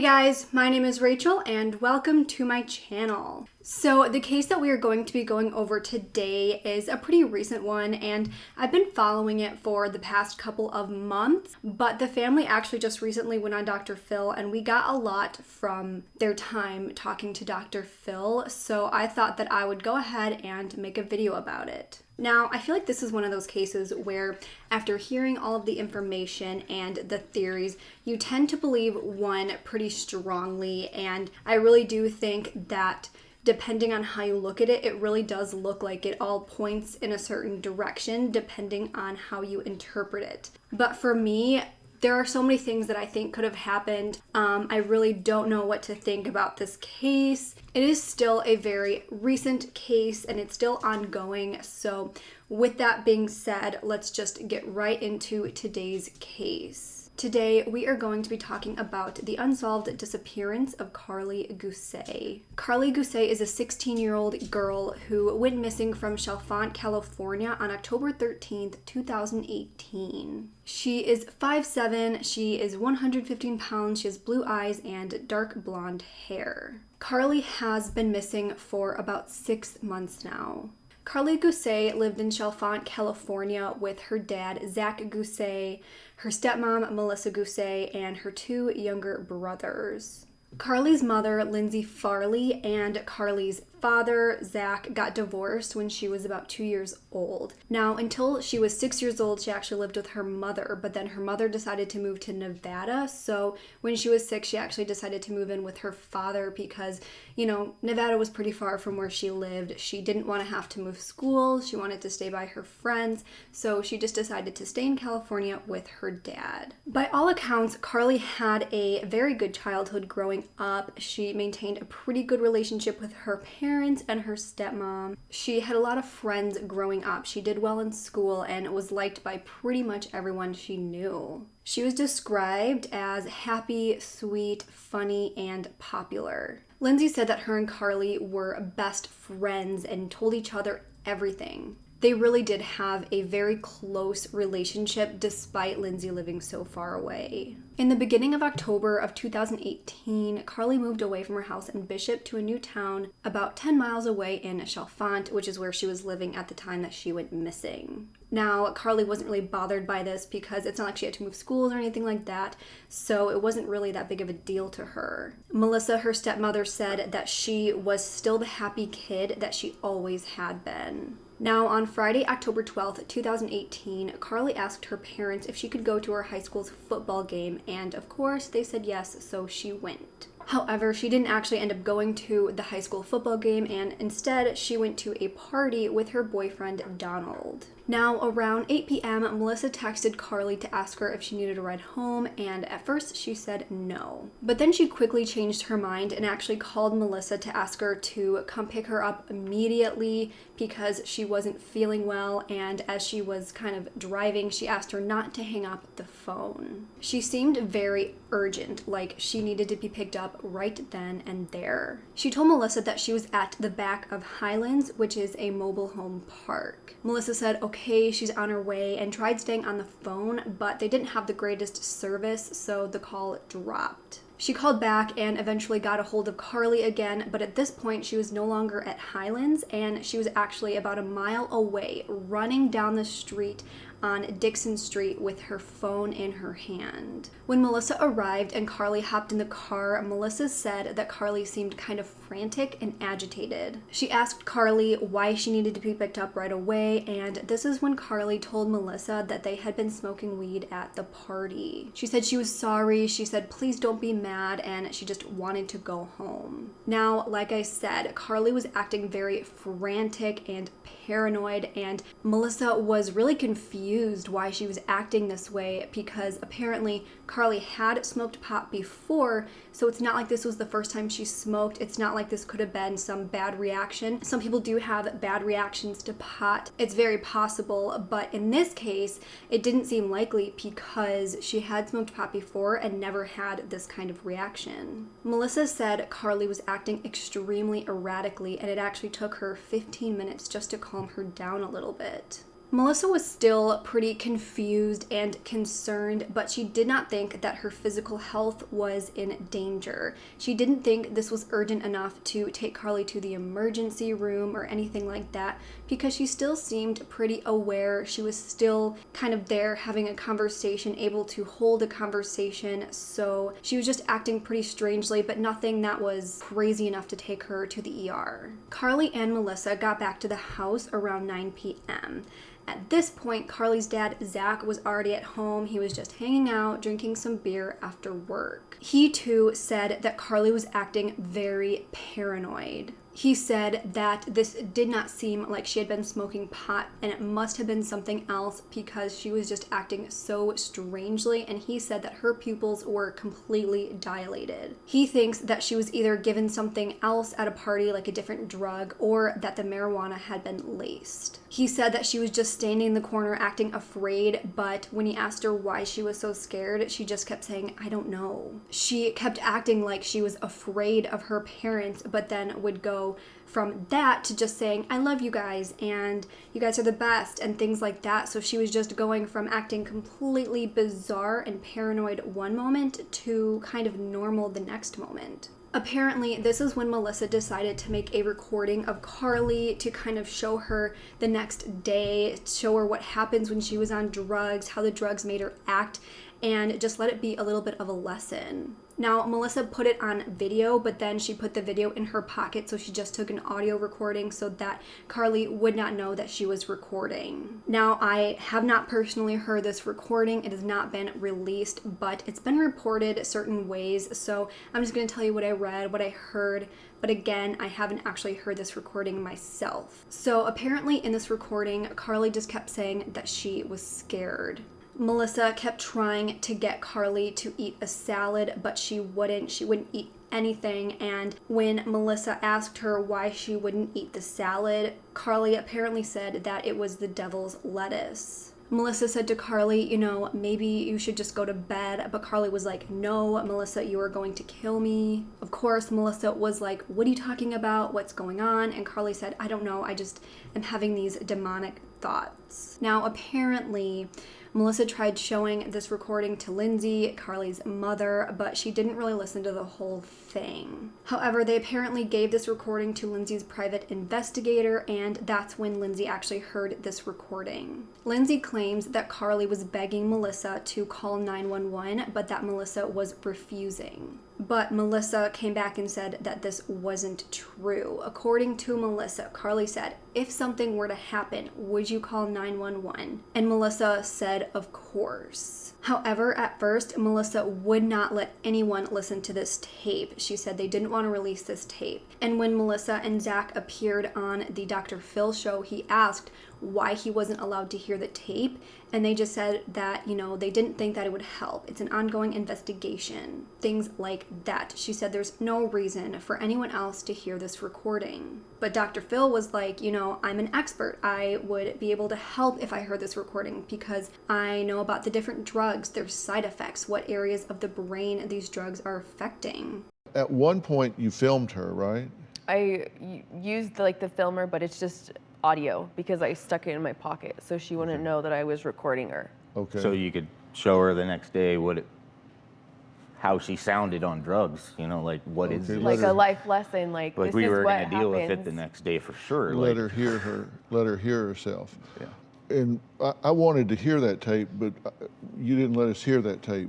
Hey guys, my name is Rachel and welcome to my channel. So the case that we are going to be going over today is a pretty recent one and I've been following it for the past couple of months, but the family actually just recently went on Dr. Phil and we got a lot from their time talking to Dr. Phil, so I thought that I would go ahead and make a video about it. Now, I feel like this is one of those cases where after hearing all of the information and the theories, you tend to believe one pretty strongly, and I really do think that depending on how you look at it, it really does look like it all points in a certain direction depending on how you interpret it. But for me, there are so many things that I think could have happened. I really don't know what to think about this case. It is still a very recent case and it's still ongoing. So with that being said, let's just get right into today's case. Today, we are going to be talking about the unsolved disappearance of Karlie Guse. Karlie Guse is a 16-year-old girl who went missing from Chalfont, California on October 13th, 2018. She is 5'7", she is 115 pounds, she has blue eyes and dark blonde hair. Karlie has been missing for about 6 months now. Karlie Guse lived in Chalfont, California with her dad, Zach Guse, her stepmom, Melissa Guse, and her 2 younger brothers. Karlie's mother, Lindsay Farley, and Karlie's father, Zach, got divorced when she was about 2 years old. Now, until she was 6 years old, she actually lived with her mother, but then her mother decided to move to Nevada, so when she was 6, she actually decided to move in with her father because, Nevada was pretty far from where she lived. She didn't want to have to move schools, she wanted to stay by her friends, so she just decided to stay in California with her dad. By all accounts, Karlie had a very good childhood growing up. She maintained a pretty good relationship with her parents and her stepmom. She had a lot of friends growing up. She did well in school and was liked by pretty much everyone she knew. She was described as happy, sweet, funny, and popular. Lindsay said that her and Karlie were best friends and told each other everything. They really did have a very close relationship despite Lindsay living so far away. In the beginning of October of 2018, Karlie moved away from her house in Bishop to a new town about 10 miles away in Chalfont, which is where she was living at the time that she went missing. Now, Karlie wasn't really bothered by this because it's not like she had to move schools or anything like that, so it wasn't really that big of a deal to her. Melissa, her stepmother, said that she was still the happy kid that she always had been. Now, on Friday, October 12th, 2018, Karlie asked her parents if she could go to her high school's football game, and of course, they said yes, so she went. However, she didn't actually end up going to the high school football game, and instead, she went to a party with her boyfriend, Donald. Now, around 8 p.m., Melissa texted Karlie to ask her if she needed a ride home, and at first she said no. But then she quickly changed her mind and actually called Melissa to ask her to come pick her up immediately because she wasn't feeling well, and as she was kind of driving, she asked her not to hang up the phone. She seemed very urgent, like she needed to be picked up right then and there. She told Melissa that she was at the back of Highlands, which is a mobile home park. Melissa said, okay, she's on her way, and tried staying on the phone, but they didn't have the greatest service, so the call dropped. She called back and eventually got a hold of Karlie again, but at this point she was no longer at Highlands and she was actually about a mile away, running down the street on Dixon Street with her phone in her hand. When Melissa arrived and Karlie hopped in the car, Melissa said that Karlie seemed kind of frantic and agitated. She asked Karlie why she needed to be picked up right away, and this is when Karlie told Melissa that they had been smoking weed at the party. She said she was sorry, she said please don't be mad, and she just wanted to go home. Now, like I said, Karlie was acting very frantic and paranoid, and Melissa was really confused why she was acting this way because apparently Karlie had smoked pot before, so it's not like this was the first time she smoked. It's not like this could have been some bad reaction. Some people do have bad reactions to pot. It's very possible, but in this case, it didn't seem likely because she had smoked pot before and never had this kind of reaction. Melissa said Karlie was acting extremely erratically, and it actually took her 15 minutes just to calm her down a little bit. Melissa was still pretty confused and concerned, but she did not think that her physical health was in danger. She didn't think this was urgent enough to take Karlie to the emergency room or anything like that, because she still seemed pretty aware. She was still kind of there having a conversation, able to hold a conversation, so she was just acting pretty strangely, but nothing that was crazy enough to take her to the ER. Karlie and Melissa got back to the house around 9 p.m. At this point, Karlie's dad, Zach, was already at home. He was just hanging out, drinking some beer after work. He too said that Karlie was acting very paranoid. He said that this did not seem like she had been smoking pot, and it must have been something else because she was just acting so strangely, and he said that her pupils were completely dilated. He thinks that she was either given something else at a party, like a different drug, or that the marijuana had been laced. He said that she was just standing in the corner acting afraid, but when he asked her why she was so scared, she just kept saying, "I don't know." She kept acting like she was afraid of her parents, but then would go from that to just saying, "I love you guys," and "you guys are the best," and things like that. So she was just going from acting completely bizarre and paranoid one moment to kind of normal the next moment. Apparently, this is when Melissa decided to make a recording of Karlie to kind of show her the next day, show her what happens when she was on drugs, how the drugs made her act, and just let it be a little bit of a lesson. Now, Melissa put it on video, but then she put the video in her pocket, so she just took an audio recording so that Karlie would not know that she was recording. Now, I have not personally heard this recording. It has not been released, but it's been reported certain ways, so I'm just going to tell you what I read, what I heard, but again, I haven't actually heard this recording myself. So apparently in this recording, Karlie just kept saying that she was scared. Melissa kept trying to get Karlie to eat a salad, but she wouldn't. She wouldn't eat anything, and when Melissa asked her why she wouldn't eat the salad, Karlie apparently said that it was the devil's lettuce. Melissa said to Karlie, maybe you should just go to bed, but Karlie was like, "No, Melissa, you are going to kill me." Of course, Melissa was like, "What are you talking about? What's going on?" And Karlie said, "I don't know, I just am having these demonic thoughts." Now, apparently, Melissa tried showing this recording to Lindsay, Karlie's mother, but she didn't really listen to the whole thing. However, they apparently gave this recording to Lindsay's private investigator, and that's when Lindsay actually heard this recording. Lindsay claims that Karlie was begging Melissa to call 911, but that Melissa was refusing. But Melissa came back and said that this wasn't true. According to Melissa, Karlie said, "If something were to happen, would you call 911?" And Melissa said, "Of course." However, at first, Melissa would not let anyone listen to this tape. She said they didn't want to release this tape. And when Melissa and Zach appeared on the Dr. Phil show, he asked why he wasn't allowed to hear the tape, and they just said that, they didn't think that it would help. It's an ongoing investigation. Things like that. She said there's no reason for anyone else to hear this recording. But Dr. Phil was like, I'm an expert. I would be able to help if I heard this recording because I know about the different drugs, their side effects, what areas of the brain these drugs are affecting. At one point you filmed her, right? I used the filmer, but it's just audio because I stuck it in my pocket so she wouldn't know that I was recording her. Okay. So you could show her the next day how she sounded on drugs, what is it? Like a life lesson, like this we is were what going to deal with it happens. the next day for sure. Let her hear herself. Yeah. And I wanted to hear that tape, but you didn't let us hear that tape.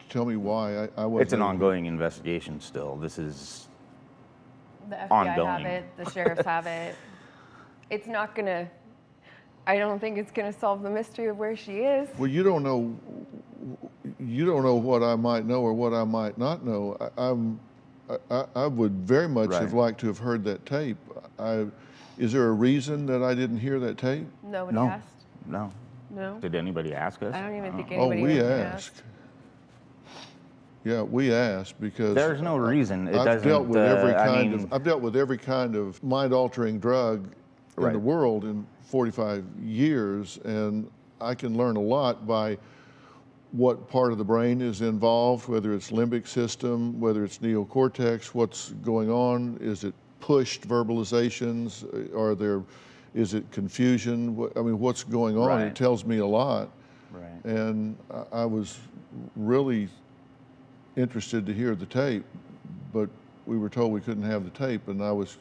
Tell me why. I wasn't. It's an ongoing investigation still. This is The FBI ongoing. have it, the sheriffs have it. It's not gonna, I don't think it's gonna solve the mystery of where she is. Well, you don't know what I might know or what I might not know. I would very much have liked to have heard that tape. Is there a reason that I didn't hear that tape? Nobody No. asked. No. No. Did anybody ask us? I don't even think Oh, anybody we really asked. Yeah, we asked because There's no reason. It I've doesn't. dealt with I've dealt with every kind of mind-altering drug in the world in 45 years, and I can learn a lot by what part of the brain is involved, whether it's limbic system, whether it's neocortex, what's going on, is it pushed verbalizations, are there Is it confusion? I mean, what's going on? Right. It tells me a lot. Right. And I was really interested to hear the tape, but we were told we couldn't have the tape, and I was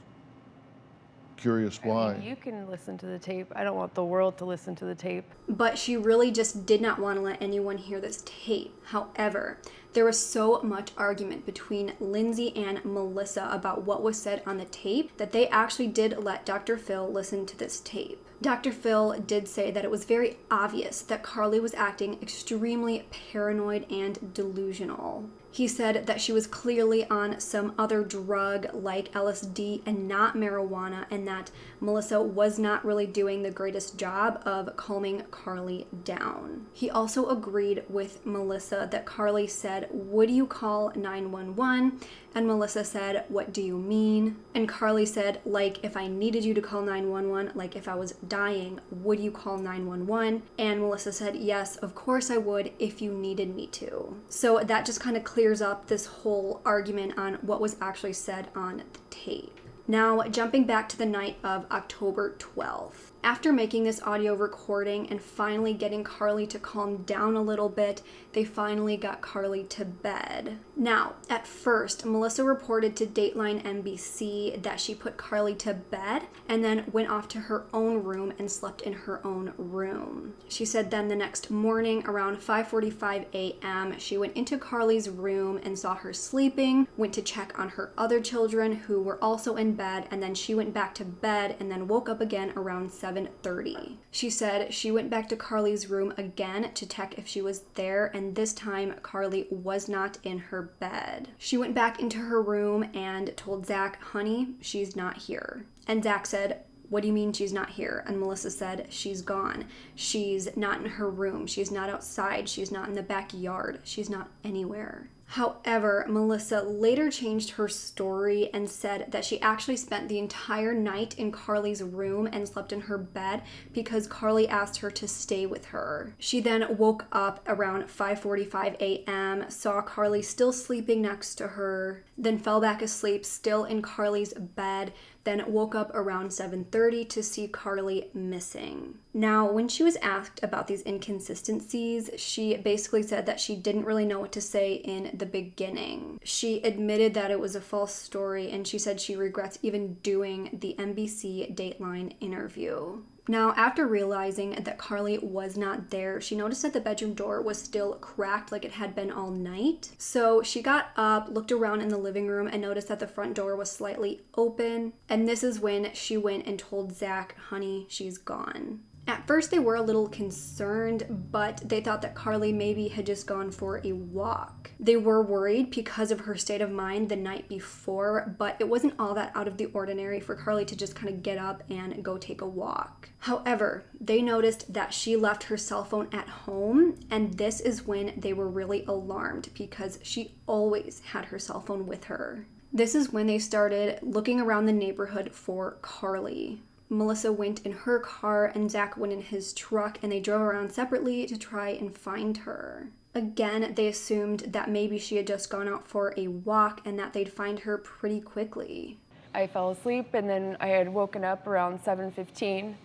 curious why. I mean, you can listen to the tape. I don't want the world to listen to the tape. But she really just did not want to let anyone hear this tape. However, there was so much argument between Lindsay and Melissa about what was said on the tape that they actually did let Dr. Phil listen to this tape. Dr. Phil did say that it was very obvious that Karlie was acting extremely paranoid and delusional. He said that she was clearly on some other drug like LSD and not marijuana, and that Melissa was not really doing the greatest job of calming Karlie down. He also agreed with Melissa that Karlie said, "Would you call 911?" And Melissa said, "What do you mean?" And Karlie said, "Like if I needed you to call 911, like if I was dying, would you call 911? And Melissa said, "Yes, of course I would if you needed me to." So that just kind of clears up this whole argument on what was actually said on the tape. Now, jumping back to the night of October 12th. After making this audio recording and finally getting Karlie to calm down a little bit, they finally got Karlie to bed. Now, at first, Melissa reported to Dateline NBC that she put Karlie to bed and then went off to her own room and slept in her own room. She said then the next morning around 5:45 a.m., she went into Karlie's room and saw her sleeping, went to check on her other children who were also in bed, and then she went back to bed and then woke up again around 7:30. She said she went back to Karlie's room again to check if she was there, and this time Karlie was not in her bed. She went back into her room and told Zach, "Honey, she's not here." And Zach said, "What do you mean she's not here?" And Melissa said, "She's gone. She's not in her room. She's not outside. She's not in the backyard. She's not anywhere." However, Melissa later changed her story and said that she actually spent the entire night in Karlie's room and slept in her bed because Karlie asked her to stay with her. She then woke up around 5:45 a.m., saw Karlie still sleeping next to her, then fell back asleep still in Karlie's bed, then woke up around 7:30 to see Karlie missing. Now, when she was asked about these inconsistencies, she basically said that she didn't really know what to say in the beginning. She admitted that it was a false story, and she said she regrets even doing the NBC Dateline interview. Now, after realizing that Karlie was not there, she noticed that the bedroom door was still cracked like it had been all night. So she got up, looked around in the living room, and noticed that the front door was slightly open. And this is when she went and told Zach, "Honey, she's gone." At first, they were a little concerned, but they thought that Karlie maybe had just gone for a walk. They were worried because of her state of mind the night before, but it wasn't all that out of the ordinary for Karlie to just kind of get up and go take a walk. However, they noticed that she left her cell phone at home, and this is when they were really alarmed because she always had her cell phone with her. This is when they started looking around the neighborhood for Karlie. Melissa went in her car and Zach went in his truck, and they drove around separately to try and find her. Again, they assumed that maybe she had just gone out for a walk and that they'd find her pretty quickly. I fell asleep, and then I had woken up around 7:15,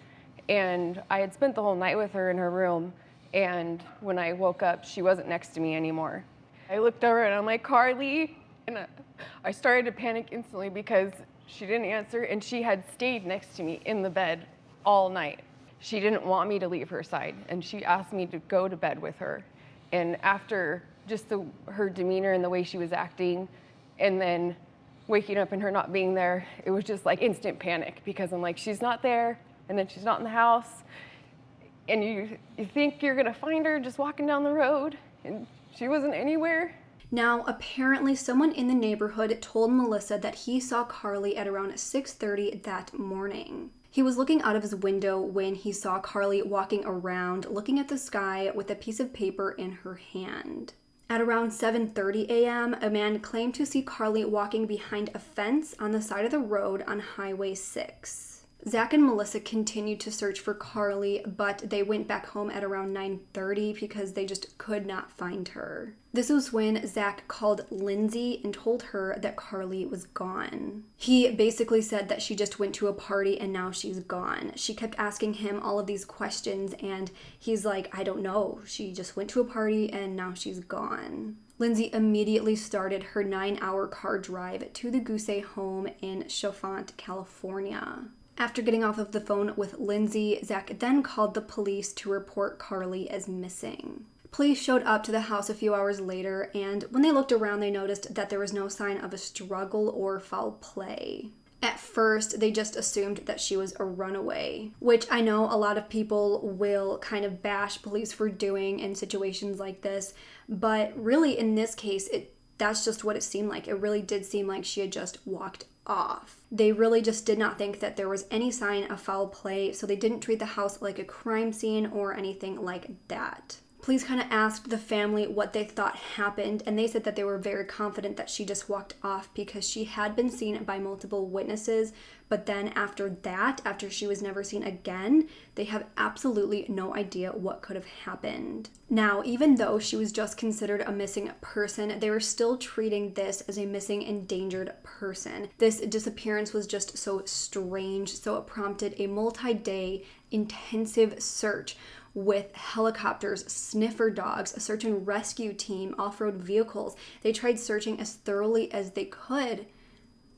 and I had spent the whole night with her in her room, and when I woke up, she wasn't next to me anymore. I looked over and I'm like, "Karlie," and I started to panic instantly because she didn't answer, and she had stayed next to me in the bed all night. She didn't want me to leave her side, and she asked me to go to bed with her. And after just her demeanor and the way she was acting, and then waking up and her not being there, it was just like instant panic because I'm like, she's not there, and then she's not in the house, and you think you're gonna find her just walking down the road, and she wasn't anywhere. Now, apparently someone in the neighborhood told Melissa that he saw Karlie at around 6:30 that morning. He was looking out of his window when he saw Karlie walking around, looking at the sky with a piece of paper in her hand. At around 7:30 a.m., a man claimed to see Karlie walking behind a fence on the side of the road on Highway 6. Zach and Melissa continued to search for Karlie, but they went back home at around 9:30 because they just could not find her. This was when Zach called Lindsay and told her that Karlie was gone. He basically said that she just went to a party and now she's gone. She kept asking him all of these questions and he's like, I don't know. She just went to a party and now she's gone. Lindsay immediately started her 9-hour car drive to the Guse home in Chaffant, California. After getting off of the phone with Lindsay, Zach then called the police to report Karlie as missing. Police showed up to the house a few hours later, and when they looked around, they noticed that there was no sign of a struggle or foul play. At first, they just assumed that she was a runaway, which I know a lot of people will kind of bash police for doing in situations like this, but really in this case, that's just what it seemed like. It really did seem like she had just walked off. They really just did not think that there was any sign of foul play, so they didn't treat the house like a crime scene or anything like that. Police kind of asked the family what they thought happened, and they said that they were very confident that she just walked off because she had been seen by multiple witnesses, but then after she was never seen again, they have absolutely no idea what could have happened. Now, even though she was just considered a missing person, they were still treating this as a missing endangered person. This disappearance was just so strange, so it prompted a multi-day intensive search with helicopters, sniffer dogs, a search and rescue team, off-road vehicles. They tried searching as thoroughly as they could,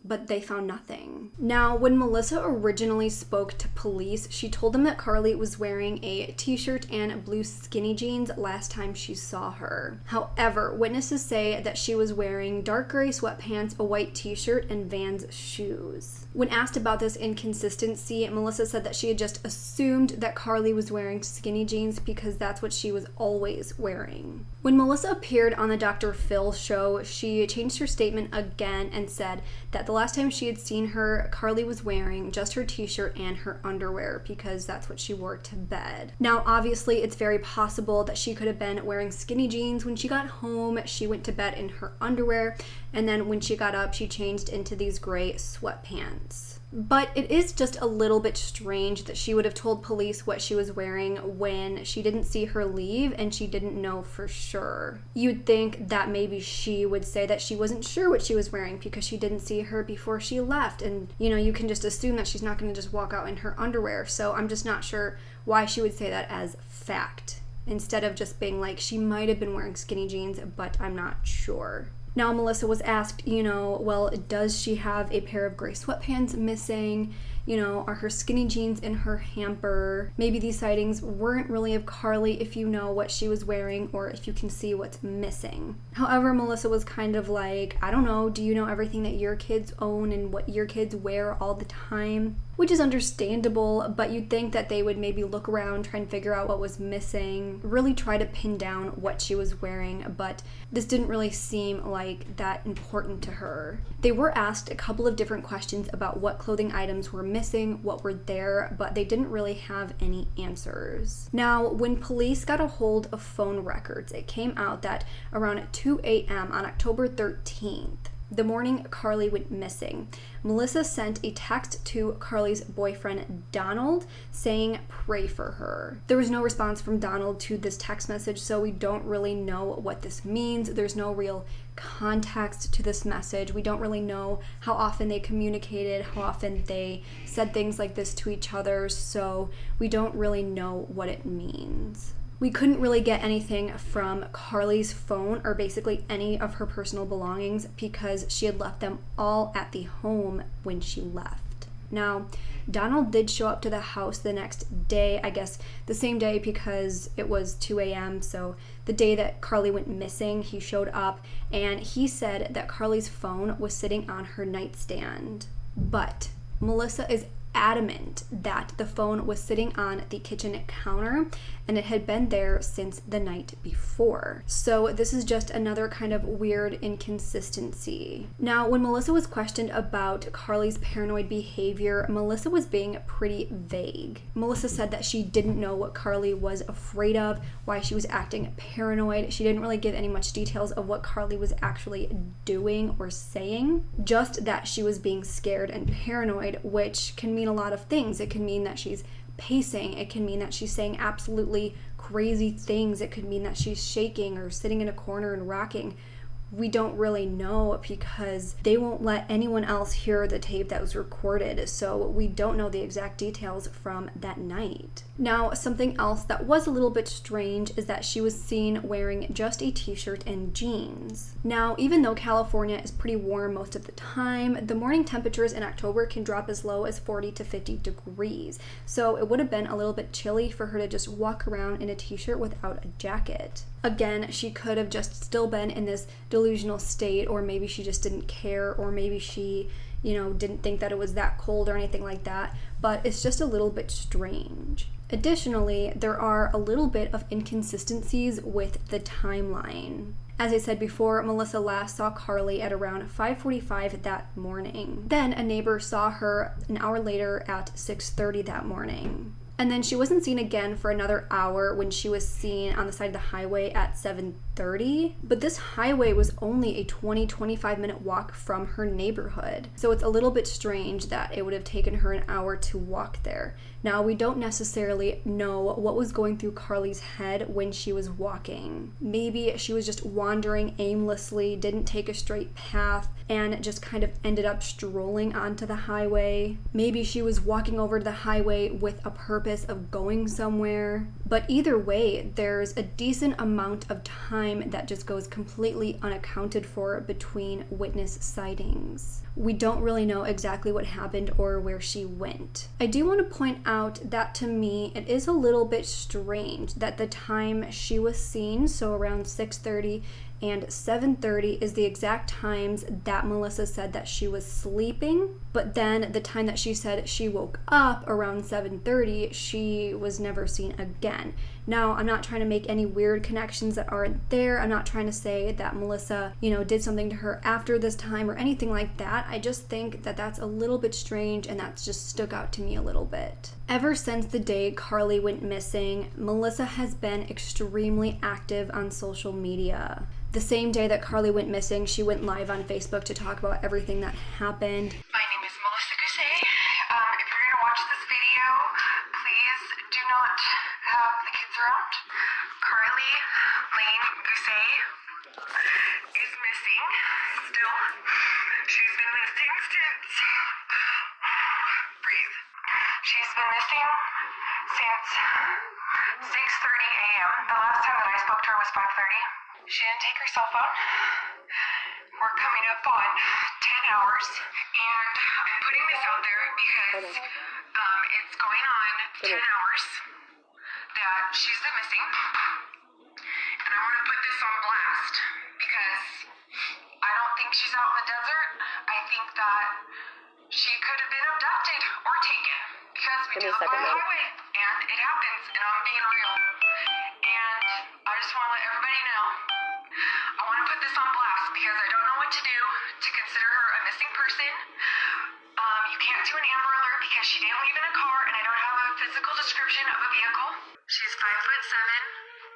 but they found nothing. Now, when Melissa originally spoke to police, she told them that Karlie was wearing a t-shirt and blue skinny jeans last time she saw her. However, witnesses say that she was wearing dark gray sweatpants, a white t-shirt, and Vans shoes. When asked about this inconsistency, Melissa said that she had just assumed that Karlie was wearing skinny jeans because that's what she was always wearing. When Melissa appeared on the Dr. Phil show, she changed her statement again and said that the last time she had seen her, Karlie was wearing just her t-shirt and her underwear because that's what she wore to bed. Now, obviously, it's very possible that she could have been wearing skinny jeans when she got home. She went to bed in her underwear, and then when she got up, she changed into these gray sweatpants. But it is just a little bit strange that she would have told police what she was wearing when she didn't see her leave and she didn't know for sure. You'd think that maybe she would say that she wasn't sure what she was wearing because she didn't see her before she left. And, you can just assume that she's not going to just walk out in her underwear. So I'm just not sure why she would say that as fact, instead of just being like, she might have been wearing skinny jeans, but I'm not sure. Now, Melissa was asked, well, does she have a pair of gray sweatpants missing? Are her skinny jeans in her hamper? Maybe these sightings weren't really of Karlie if you know what she was wearing or if you can see what's missing. However, Melissa was kind of like, I don't know, do you know everything that your kids own and what your kids wear all the time? Which is understandable, but you'd think that they would maybe look around, try and figure out what was missing, really try to pin down what she was wearing, but this didn't really seem like that important to her. They were asked a couple of different questions about what clothing items were missing, what were there, but they didn't really have any answers. Now, when police got a hold of phone records, it came out that around 2 a.m. on October 13th, the morning Karlie went missing, Melissa sent a text to Karlie's boyfriend, Donald, saying, pray for her. There was no response from Donald to this text message, so we don't really know what this means. There's no real context to this message. We don't really know how often they communicated, how often they said things like this to each other, so we don't really know what it means. We couldn't really get anything from Karlie's phone or basically any of her personal belongings because she had left them all at the home when she left. Now, Donald did show up to the house the next day, I guess the same day because it was 2 a.m., so the day that Karlie went missing, he showed up and he said that Karlie's phone was sitting on her nightstand. But Melissa is adamant that the phone was sitting on the kitchen counter and it had been there since the night before. So this is just another kind of weird inconsistency. Now, when Melissa was questioned about Karlie's paranoid behavior, Melissa was being pretty vague. Melissa said that she didn't know what Karlie was afraid of, why she was acting paranoid. She didn't really give any much details of what Karlie was actually doing or saying, just that she was being scared and paranoid, which can mean mean a lot of things. It can mean that she's pacing. It can mean that she's saying absolutely crazy things. It could mean that she's shaking or sitting in a corner and rocking. We don't really know because they won't let anyone else hear the tape that was recorded, so we don't know the exact details from that night. Now, something else that was a little bit strange is that she was seen wearing just a t-shirt and jeans. Now, even though California is pretty warm most of the time, the morning temperatures in October can drop as low as 40 to 50 degrees, so it would have been a little bit chilly for her to just walk around in a t-shirt without a jacket. Again, she could have just still been in this delusional state, or maybe she just didn't care, or maybe she, didn't think that it was that cold or anything like that, but it's just a little bit strange. Additionally, there are a little bit of inconsistencies with the timeline. As I said before, Melissa last saw Karlie at around 5:45 that morning. Then a neighbor saw her an hour later at 6:30 that morning. And then she wasn't seen again for another hour when she was seen on the side of the highway at 7:30. But this highway was only a 20-25 minute walk from her neighborhood. So it's a little bit strange that it would have taken her an hour to walk there. Now, we don't necessarily know what was going through Karlie's head when she was walking. Maybe she was just wandering aimlessly, didn't take a straight path, and just kind of ended up strolling onto the highway. Maybe she was walking over to the highway with a purpose of going somewhere. But either way, there's a decent amount of time that just goes completely unaccounted for between witness sightings. We don't really know exactly what happened or where she went. I do want to point out that to me, it is a little bit strange that the time she was seen, so around 6:30 and 7:30, is the exact times that Melissa said that she was sleeping, but then the time that she said she woke up around 7:30, she was never seen again. Now, I'm not trying to make any weird connections that aren't there. I'm not trying to say that Melissa, did something to her after this time or anything like that. I just think that that's a little bit strange, and that's just stuck out to me a little bit. Ever since the day Karlie went missing, Melissa has been extremely active on social media. The same day that Karlie went missing, she went live on Facebook to talk about everything that happened. My name is Melissa Guse. If you're going to watch this video, please do not have the kids around. Karlie Lane Guse is missing still. She's been missing since... Breathe. She's been missing since 6:30 a.m. The last time that I spoke to her was 5:30. She didn't take her cell phone. We're coming up on 10 hours, and I'm putting this out there because it's going on 10 hours that she's been missing, and I want to put this on blast because I don't think she's out in the desert. I think that she could have been abducted or taken because we do live on a highway, and it happens, and I'm being real. And I just want to let everybody know, I want to put this on blast because I don't know what to do to consider her a missing person. You can't do an Amber Alert because she didn't leave in a car, and I don't have a physical description of a vehicle. She's 5'7",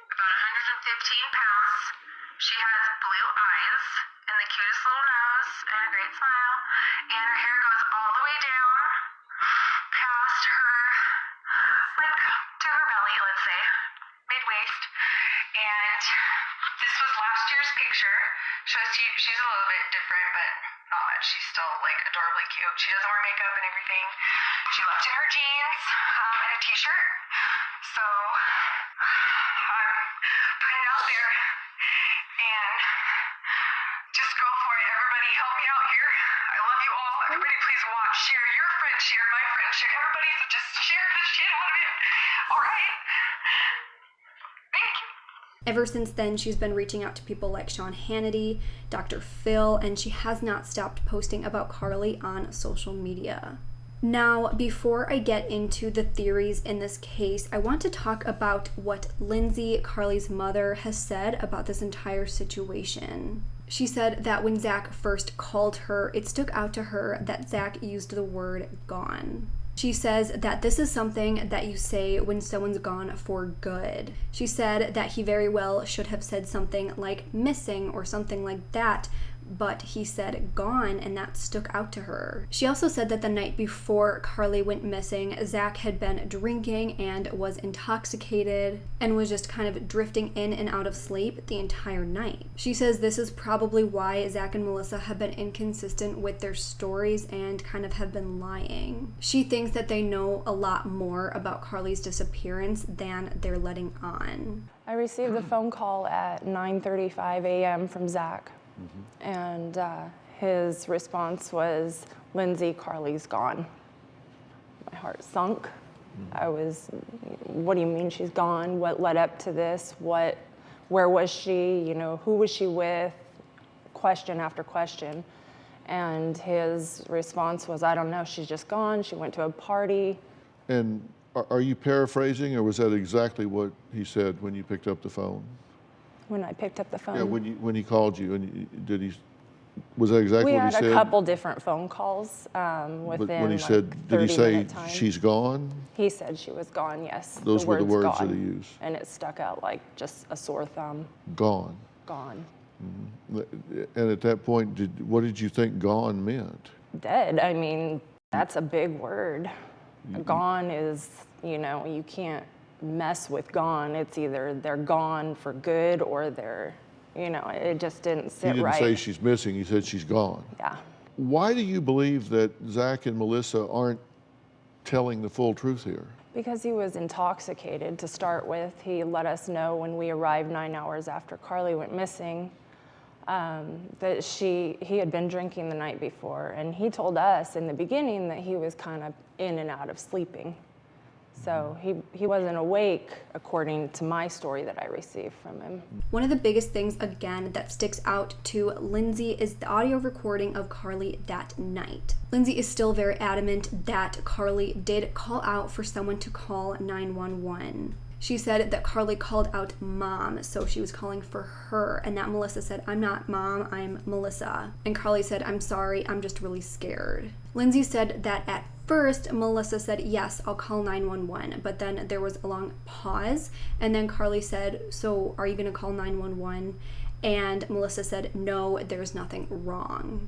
about 115 pounds. She has blue eyes and the cutest little nose and a great smile, and her hair goes all the way down past her, like to her belly, let's say, mid-waist. And this was last year's picture. Shows you she's a little bit different, but not much. She's still like adorably cute. She doesn't wear makeup and everything. She left in her jeans and a t-shirt. So I'm putting it out there and just go for it. Everybody help me out here. I love you all. Everybody please watch, share your friends, share my friends, share everybody, so just share the shit out of it. All right? Thank you. Ever since then, she's been reaching out to people like Sean Hannity, Dr. Phil, and she has not stopped posting about Karlie on social media. Now, before I get into the theories in this case, I want to talk about what Lindsay, Karlie's mother, has said about this entire situation. She said that when Zach first called her, it stuck out to her that Zach used the word gone. She says that this is something that you say when someone's gone for good. She said that he very well should have said something like missing or something like that, but he said gone, and that stuck out to her. She also said that the night before Karlie went missing, Zach had been drinking and was intoxicated and was just kind of drifting in and out of sleep the entire night. She says this is probably why Zach and Melissa have been inconsistent with their stories and kind of have been lying. She thinks that they know a lot more about Karlie's disappearance than they're letting on. I received a phone call at 9:35 a.m. from Zach, and his response was, "Lindsay, Karlie's gone." My heart sunk. I was, what do you mean she's gone? What led up to this? Where was she? You know, who was she with? Question after question. And his response was, I don't know, she's just gone. She went to a party. And are you paraphrasing, or was that exactly what he said when you picked up the phone? When I picked up the phone? Yeah, when he called you, and was that exactly what he said? We had a couple different phone calls within But when he like said, did he say 30-minute time. she's gone? He said she was gone, yes. Those were the words gone. that he used. And it stuck out like just a sore thumb. Gone. Gone. And at that point, what did you think gone meant? Dead. I mean, that's a big word. Gone is, you know, you can't mess with gone. It's either they're gone for good or they're, you know, it just didn't sit He didn't right. say she's missing, he said she's gone. Yeah. Why do you believe that Zach and Melissa aren't telling the full truth here? Because he was intoxicated to start with. He let us know when we arrived 9 hours after Karlie went missing that he had been drinking the night before. And he told us in the beginning that he was kind of in and out of sleeping. So he wasn't awake, according to my story that I received from him. One of the biggest things, again, that sticks out to Lindsay is the audio recording of Karlie that night. Lindsay is still very adamant that Karlie did call out for someone to call 911. She said that Karlie called out Mom, so she was calling for her, and that Melissa said, I'm not Mom, I'm Melissa. And Karlie said, I'm sorry, I'm just really scared. Lindsay said that at first, Melissa said, yes, I'll call 911, but then there was a long pause, and then Karlie said, so are you gonna call 911? And Melissa said, no, there's nothing wrong.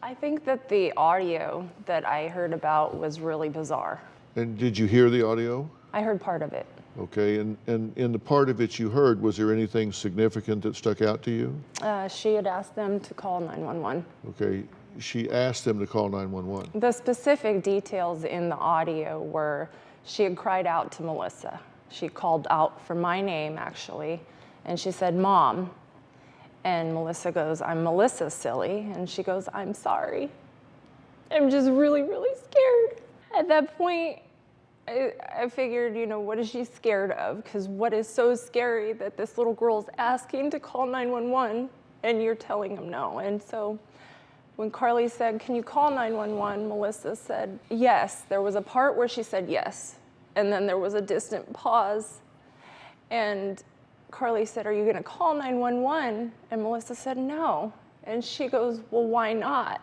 I think that the audio that I heard about was really bizarre. And did you hear the audio? I heard part of it. Okay, and in the part of it you heard, was there anything significant that stuck out to you? She had asked them to call 911. Okay, she asked them to call 911. The specific details in the audio were she had cried out to Melissa. She called out for my name, actually, and she said, Mom. And Melissa goes, I'm Melissa, silly. And she goes, I'm sorry. I'm just really, really scared. At that point, I figured, you know, what is she scared of? Because what is so scary that this little girl's asking to call 911 and you're telling them no? And so when Karlie said, can you call 911? Melissa said, yes. There was a part where she said yes. And then there was a distant pause. And Karlie said, are you going to call 911? And Melissa said, no. And she goes, well, why not?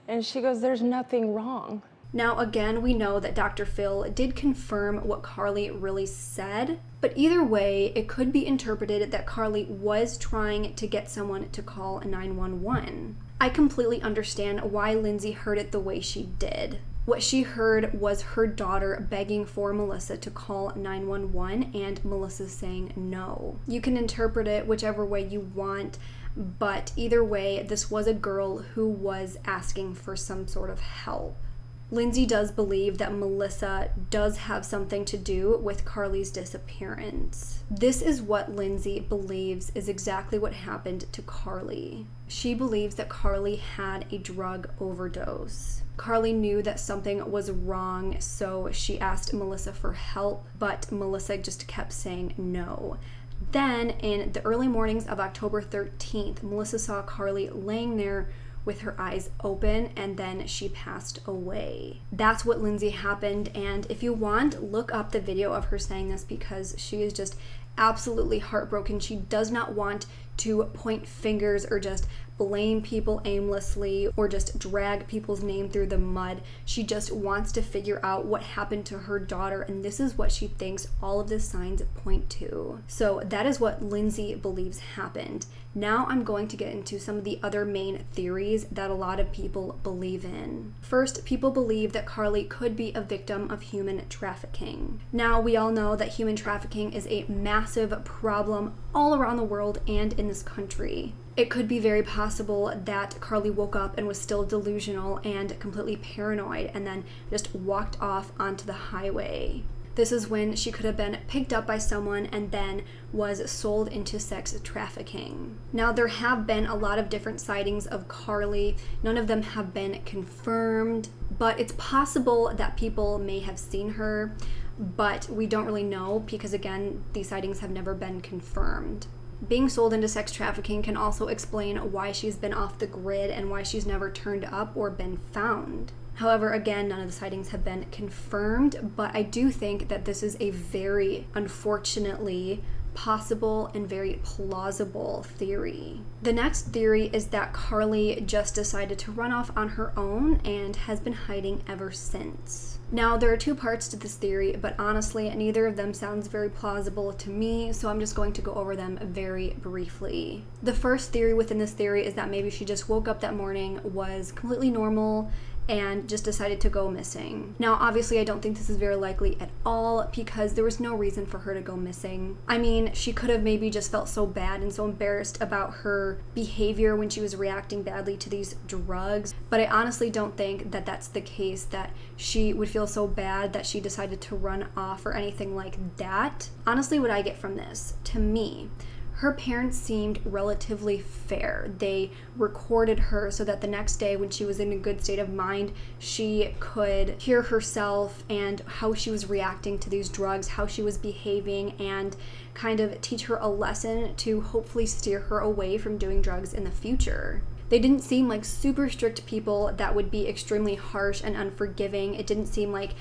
And she goes, there's nothing wrong. Now, again, we know that Dr. Phil did confirm what Karlie really said, but either way, it could be interpreted that Karlie was trying to get someone to call 911. I completely understand why Lindsay heard it the way she did. What she heard was her daughter begging for Melissa to call 911 and Melissa saying no. You can interpret it whichever way you want, but either way, this was a girl who was asking for some sort of help. Lindsay does believe that Melissa does have something to do with Karlie's disappearance. This is what Lindsay believes is exactly what happened to Karlie. She believes that Karlie had a drug overdose. Karlie knew that something was wrong, so she asked Melissa for help, but Melissa just kept saying no. Then, in the early mornings of October 13th, Melissa saw Karlie laying there with her eyes open, and then she passed away. That's what Lindsay happened, and if you want, look up the video of her saying this because she is just absolutely heartbroken. She does not want to point fingers or just blame people aimlessly or just drag people's name through the mud. She just wants to figure out what happened to her daughter, and this is what she thinks all of the signs point to. So that is what Lindsay believes happened. Now I'm going to get into some of the other main theories that a lot of people believe in. First, people believe that Karlie could be a victim of human trafficking. Now, we all know that human trafficking is a massive problem all around the world and in this country. It could be very possible that Karlie woke up and was still delusional and completely paranoid and then just walked off onto the highway. This is when she could have been picked up by someone and then was sold into sex trafficking. Now, there have been a lot of different sightings of Karlie. None of them have been confirmed, but it's possible that people may have seen her, but we don't really know because, again, these sightings have never been confirmed. Being sold into sex trafficking can also explain why she's been off the grid and why she's never turned up or been found. However, again, none of the sightings have been confirmed, but I do think that this is a very, unfortunately, possible and very plausible theory. The next theory is that Karlie just decided to run off on her own and has been hiding ever since. Now, there are two parts to this theory, but honestly, neither of them sounds very plausible to me, so I'm just going to go over them very briefly. The first theory within this theory is that maybe she just woke up that morning, was completely normal, and just decided to go missing. Now, obviously, I don't think this is very likely at all because there was no reason for her to go missing. I mean, she could have maybe just felt so bad and so embarrassed about her behavior when she was reacting badly to these drugs, but I honestly don't think that that's the case, that she would feel so bad that she decided to run off or anything like that. Honestly, what I get from this, to me, her parents seemed relatively fair. They recorded her so that the next day when she was in a good state of mind, she could hear herself and how she was reacting to these drugs, how she was behaving, and kind of teach her a lesson to hopefully steer her away from doing drugs in the future. They didn't seem like super strict people that would be extremely harsh and unforgiving. It didn't seem like,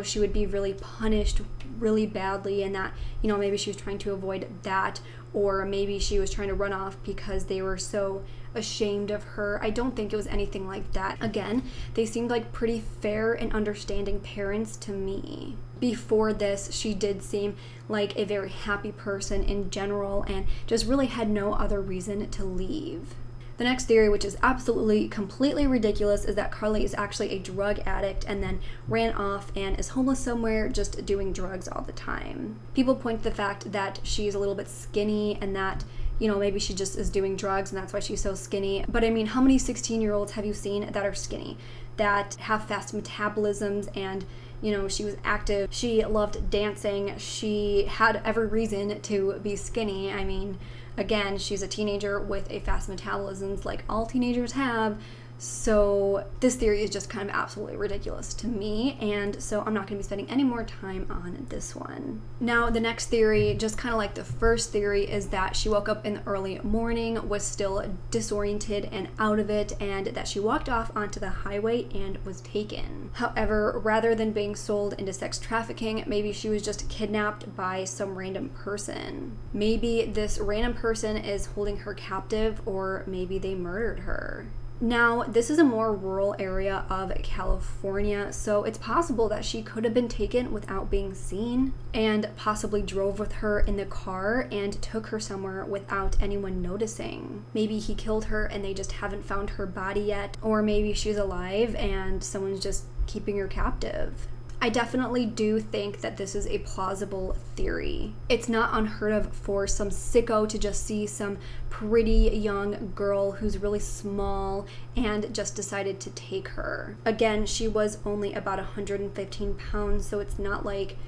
she would be really punished really badly and that, maybe she was trying to avoid that, or maybe she was trying to run off because they were so ashamed of her. I don't think it was anything like that. Again, they seemed like pretty fair and understanding parents to me. Before this, she did seem like a very happy person in general and just really had no other reason to leave. The next theory, which is absolutely completely ridiculous, is that Karlie is actually a drug addict and then ran off and is homeless somewhere just doing drugs all the time. People point to the fact that she's a little bit skinny and that, maybe she just is doing drugs and that's why she's so skinny. But I mean, how many 16-year-olds have you seen that are skinny, that have fast metabolisms and she was active, she loved dancing, she had every reason to be skinny. I mean, again, she's a teenager with a fast metabolism like all teenagers have. So this theory is just kind of absolutely ridiculous to me, and so I'm not going to be spending any more time on this one. Now, the next theory, just kind of like the first theory, is that she woke up in the early morning, was still disoriented and out of it, and that she walked off onto the highway and was taken. However, rather than being sold into sex trafficking, maybe she was just kidnapped by some random person. Maybe this random person is holding her captive, or maybe they murdered her. Now, this is a more rural area of California, so it's possible that she could have been taken without being seen and possibly drove with her in the car and took her somewhere without anyone noticing. Maybe he killed her and they just haven't found her body yet, or maybe she's alive and someone's just keeping her captive. I definitely do think that this is a plausible theory. It's not unheard of for some sicko to just see some pretty young girl who's really small and just decided to take her. Again, she was only about 115 pounds, so it's not like,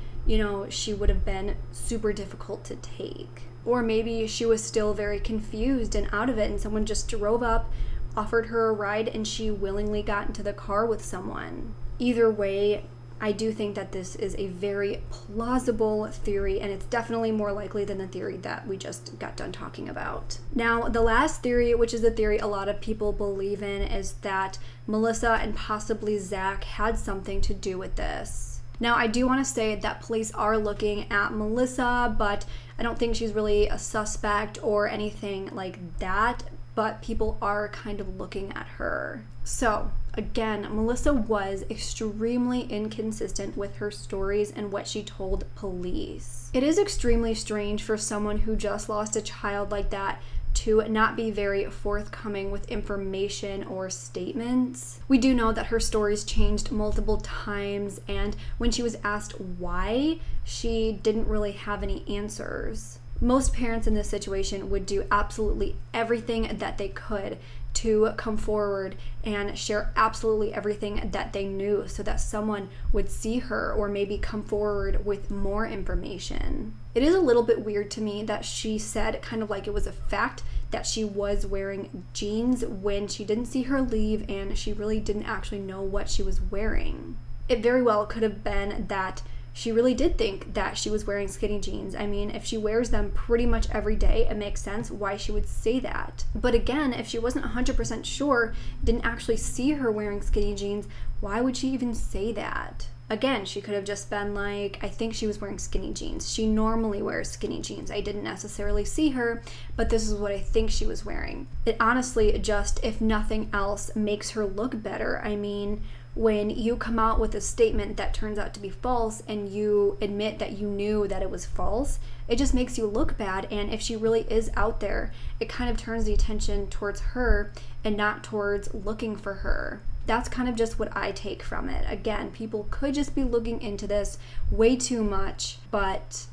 she would have been super difficult to take. Or maybe she was still very confused and out of it and someone just drove up, offered her a ride, and she willingly got into the car with someone. Either way, I do think that this is a very plausible theory, and it's definitely more likely than the theory that we just got done talking about. Now, the last theory, which is the theory a lot of people believe in, is that Melissa and possibly Zach had something to do with this. Now, I do want to say that police are looking at Melissa, but I don't think she's really a suspect or anything like that, but people are kind of looking at her. So, again, Melissa was extremely inconsistent with her stories and what she told police. It is extremely strange for someone who just lost a child like that to not be very forthcoming with information or statements. We do know that her stories changed multiple times, and when she was asked why, she didn't really have any answers. Most parents in this situation would do absolutely everything that they could to come forward and share absolutely everything that they knew so that someone would see her or maybe come forward with more information. It is a little bit weird to me that she said kind of like it was a fact that she was wearing jeans when she didn't see her leave and she really didn't actually know what she was wearing. It very well could have been that she really did think that she was wearing skinny jeans. I mean, if she wears them pretty much every day, it makes sense why she would say that. But again, if she wasn't 100% sure, didn't actually see her wearing skinny jeans, why would she even say that? Again, she could have just been like, I think she was wearing skinny jeans. She normally wears skinny jeans. I didn't necessarily see her, but this is what I think she was wearing. It honestly just, if nothing else, makes her look better. I mean, when you come out with a statement that turns out to be false and you admit that you knew that it was false, it just makes you look bad. And if she really is out there, it kind of turns the attention towards her and not towards looking for her. That's kind of just what I take from it. Again, people could just be looking into this way too much, but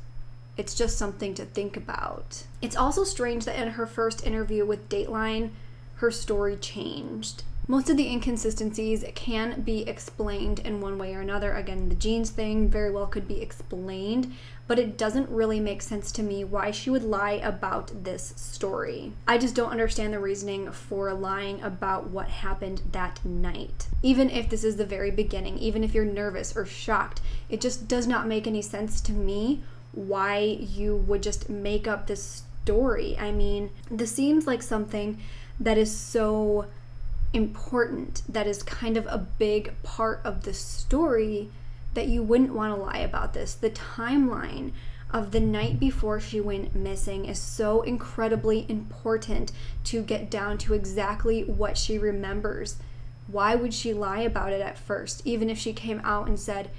it's just something to think about. It's also strange that in her first interview with Dateline, her story changed. Most of the inconsistencies can be explained in one way or another. Again, the jeans thing very well could be explained, but it doesn't really make sense to me why she would lie about this story. I just don't understand the reasoning for lying about what happened that night. Even if this is the very beginning, even if you're nervous or shocked, it just does not make any sense to me why you would just make up this story. I mean, this seems like something that is so important, that is kind of a big part of the story, that you wouldn't want to lie about this. The timeline of the night before she went missing is so incredibly important to get down to exactly what she remembers. Why would she lie about it at first? Even if she came out and said,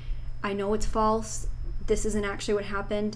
I know it's false, this isn't actually what happened,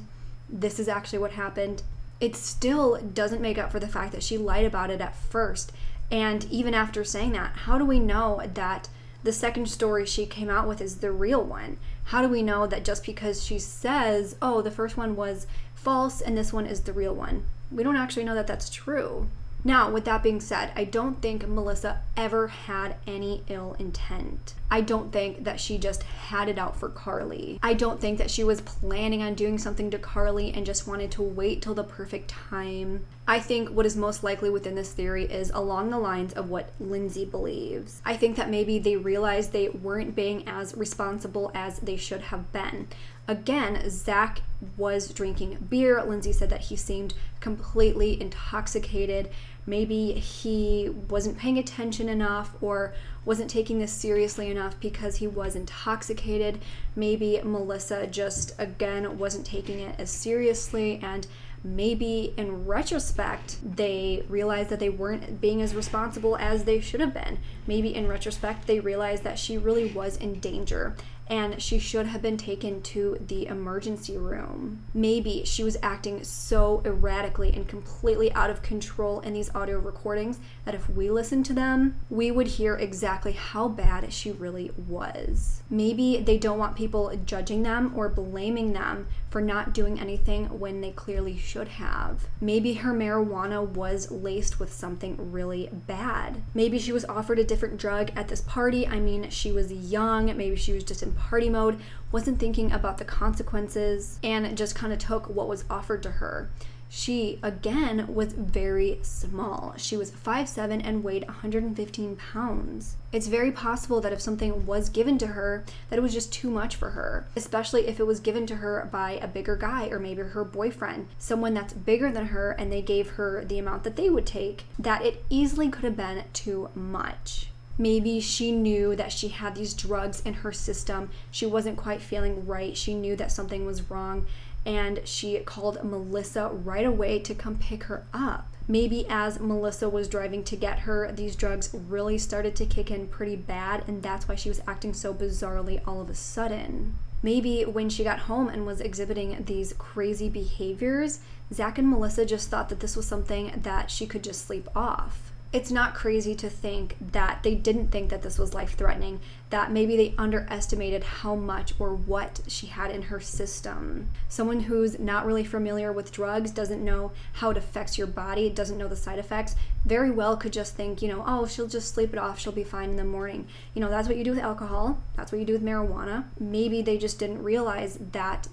this is actually what happened, it still doesn't make up for the fact that she lied about it at first. And even after saying that, how do we know that the second story she came out with is the real one? How do we know that just because she says, oh, the first one was false and this one is the real one? We don't actually know that that's true. Now, with that being said, I don't think Melissa ever had any ill intent. I don't think that she just had it out for Karlie. I don't think that she was planning on doing something to Karlie and just wanted to wait till the perfect time. I think what is most likely within this theory is along the lines of what Lindsay believes. I think that maybe they realized they weren't being as responsible as they should have been. Again, Zach was drinking beer. Lindsay said that he seemed completely intoxicated. Maybe he wasn't paying attention enough or wasn't taking this seriously enough because he was intoxicated. Maybe Melissa just, again, wasn't taking it as seriously, and maybe in retrospect, they realized that they weren't being as responsible as they should have been. Maybe in retrospect, they realized that she really was in danger and she should have been taken to the emergency room. Maybe she was acting so erratically and completely out of control in these audio recordings that if we listened to them, we would hear exactly how bad she really was. Maybe they don't want people judging them or blaming them for not doing anything when they clearly should have. Maybe her marijuana was laced with something really bad. Maybe she was offered a different drug at this party. I mean, she was young. Maybe she was just in party mode, wasn't thinking about the consequences, and just kind of took what was offered to her. She, again, was very small. She was 5'7" and weighed 115 pounds. It's very possible that if something was given to her, that it was just too much for her, especially if it was given to her by a bigger guy or maybe her boyfriend, someone that's bigger than her, and they gave her the amount that they would take, that it easily could have been too much. Maybe she knew that she had these drugs in her system. She wasn't quite feeling right. She knew that something was wrong, and she called Melissa right away to come pick her up. Maybe as Melissa was driving to get her, these drugs really started to kick in pretty bad, and that's why she was acting so bizarrely all of a sudden. Maybe when she got home and was exhibiting these crazy behaviors, Zach and Melissa just thought that this was something that she could just sleep off. It's not crazy to think that they didn't think that this was life-threatening, that maybe they underestimated how much or what she had in her system. Someone who's not really familiar with drugs, doesn't know how it affects your body, doesn't know the side effects, very well could just think, oh, she'll just sleep it off, she'll be fine in the morning. That's what you do with alcohol, that's what you do with marijuana. Maybe they just didn't realize that,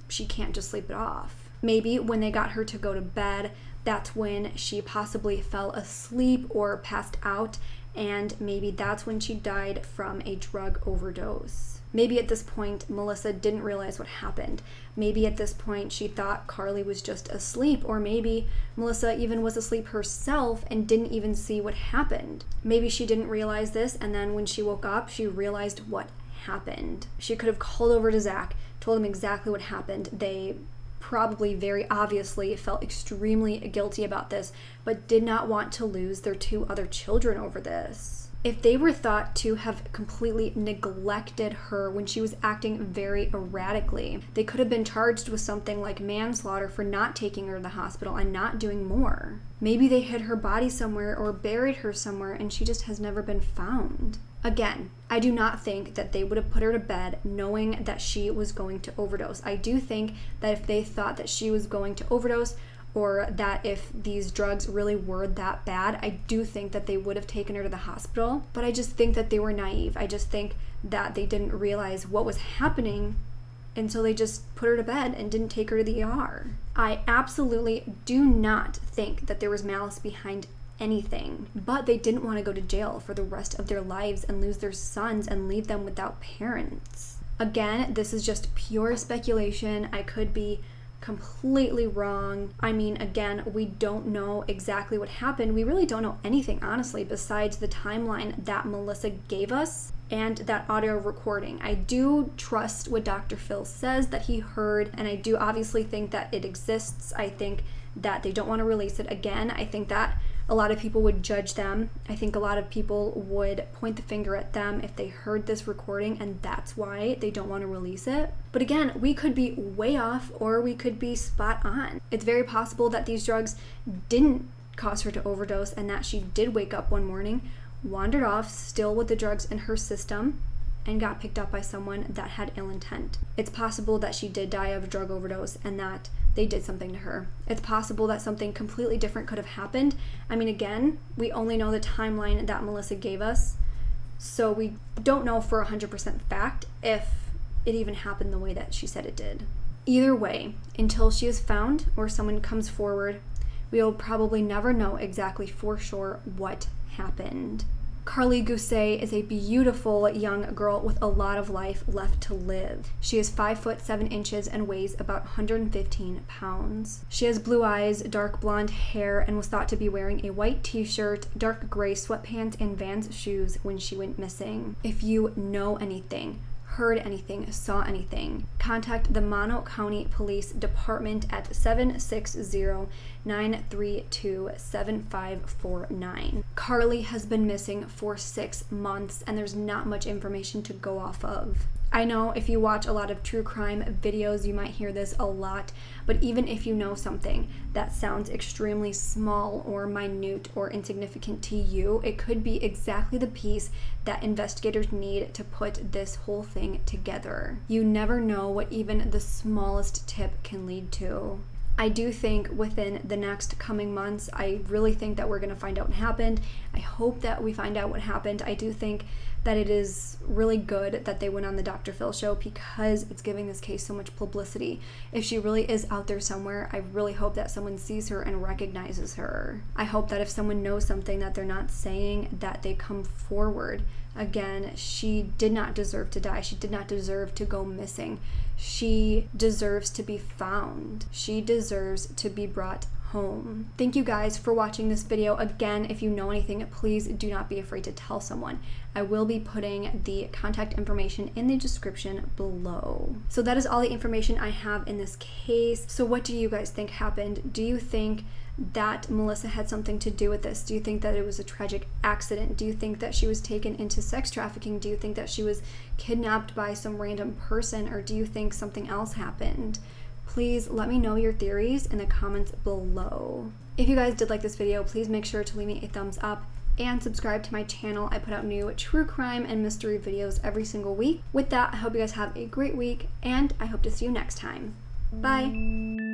she can't just sleep it off. Maybe when they got her to go to bed, that's when she possibly fell asleep or passed out, and maybe that's when she died from a drug overdose. Maybe at this point, Melissa didn't realize what happened. Maybe at this point, she thought Karlie was just asleep, or maybe Melissa even was asleep herself and didn't even see what happened. Maybe she didn't realize this, and then when she woke up, she realized what happened. She could have called over to Zach, told him exactly what happened. They probably very obviously felt extremely guilty about this, but did not want to lose their 2 other children over this. If they were thought to have completely neglected her when she was acting very erratically, they could have been charged with something like manslaughter for not taking her to the hospital and not doing more. Maybe they hid her body somewhere or buried her somewhere and she just has never been found. Again, I do not think that they would have put her to bed knowing that she was going to overdose. I do think that if they thought that she was going to overdose, or that if these drugs really were that bad, I do think that they would have taken her to the hospital. But I just think that they were naive. I just think that they didn't realize what was happening, and so they just put her to bed and didn't take her to the ER. I absolutely do not think that there was malice behind anything, but they didn't want to go to jail for the rest of their lives and lose their sons and leave them without parents. Again, this is just pure speculation. I could be completely wrong. Again, we don't know exactly what happened. We really don't know anything, honestly, besides the timeline that Melissa gave us and that audio recording. I do trust what Dr. Phil says that he heard, and I do obviously think that it exists. I think that they don't want to release it. Again, I think that a lot of people would judge them. I think a lot of people would point the finger at them if they heard this recording, and that's why they don't want to release it. But again, we could be way off or we could be spot on. It's very possible that these drugs didn't cause her to overdose and that she did wake up one morning, wandered off still with the drugs in her system, and got picked up by someone that had ill intent. It's possible that she did die of a drug overdose and that they did something to her. It's possible that something completely different could have happened. Again, we only know the timeline that Melissa gave us, so we don't know for 100% fact if it even happened the way that she said it did. Either way, until she is found or someone comes forward, we will probably never know exactly for sure what happened. Karlie Guse is a beautiful young girl with a lot of life left to live. She is 5'7" and weighs about 115 pounds. She has blue eyes, dark blonde hair, and was thought to be wearing a white t-shirt, dark gray sweatpants, and Vans shoes when she went missing. If you know anything, heard anything, saw anything, contact the Mono County Police Department at 760-932-7549. Karlie has been missing for 6 months, and there's not much information to go off of. I know if you watch a lot of true crime videos, you might hear this a lot, but even if you know something that sounds extremely small or minute or insignificant to you, it could be exactly the piece that investigators need to put this whole thing together. You never know what even the smallest tip can lead to. I do think within the next coming months, I really think that we're going to find out what happened. I hope that we find out what happened. I do think that it is really good that they went on the Dr. Phil show because it's giving this case so much publicity. If she really is out there somewhere, I really hope that someone sees her and recognizes her. I hope that if someone knows something that they're not saying, that they come forward. Again, she did not deserve to die. She did not deserve to go missing. She deserves to be found. She deserves to be brought home. Thank you guys for watching this video. Again, if you know anything, please do not be afraid to tell someone. I will be putting the contact information in the description below. So that is all the information I have in this case. So what do you guys think happened? Do you think that Melissa had something to do with this? Do you think that it was a tragic accident? Do you think that she was taken into sex trafficking? Do you think that she was kidnapped by some random person? Or do you think something else happened? Please let me know your theories in the comments below. If you guys did like this video, please make sure to leave me a thumbs up and subscribe to my channel. I put out new true crime and mystery videos every single week. With that, I hope you guys have a great week, and I hope to see you next time. Bye!